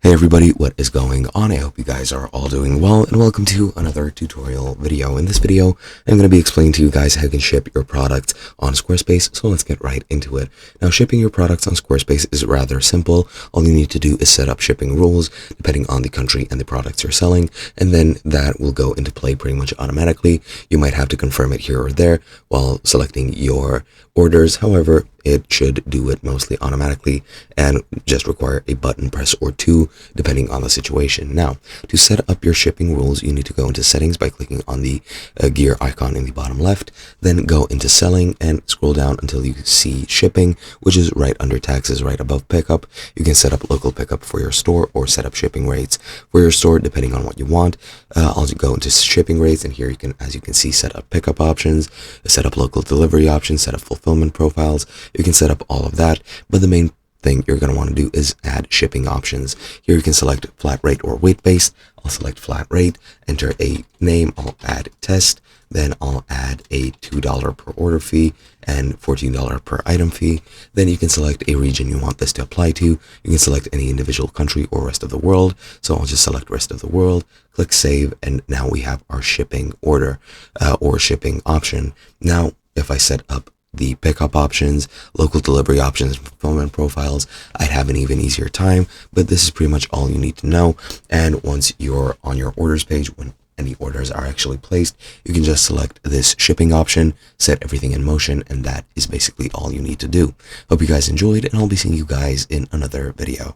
Hey everybody, what is going on? I hope you guys are all doing well, and welcome to another tutorial video. In this video, I'm going to be explaining to you guys how you can ship your product on Squarespace, so let's get right into it. Now, shipping your products on Squarespace is rather simple. All you need to do is set up shipping rules depending on the country and the products you're selling, and then that will go into play pretty much automatically. You might have to confirm it here or there while selecting your orders. However, it should do it mostly automatically and just require a button press or two depending on the situation. Now, to set up your shipping rules, you need to go into settings by clicking on the gear icon in the bottom left, then go into selling and scroll down until you see shipping, which is right under taxes, right above pickup. You can set up local pickup for your store or set up shipping rates for your store depending on what you want. I'll go into shipping rates, and here you can, as you can see, set up pickup options, set up local delivery options, set up fulfillment profiles. You can set up all of that, but the main thing you're going to want to do is add shipping options. Here you can select flat rate or weight based. I'll select flat rate, enter a name, I'll add test, then I'll add a $2 per order fee and $14 per item fee. Then you can select a region you want this to apply to. You can select any individual country or rest of the world. So I'll just select rest of the world, click save, and now we have our shipping order or shipping option. Now, if I set up the pickup options, local delivery options, and fulfillment profiles, I'd have an even easier time, but this is pretty much all you need to know. And once you're on your orders page, when any orders are actually placed, you can just select this shipping option, set everything in motion, and that is basically all you need to do. Hope you guys enjoyed, and I'll be seeing you guys in another video.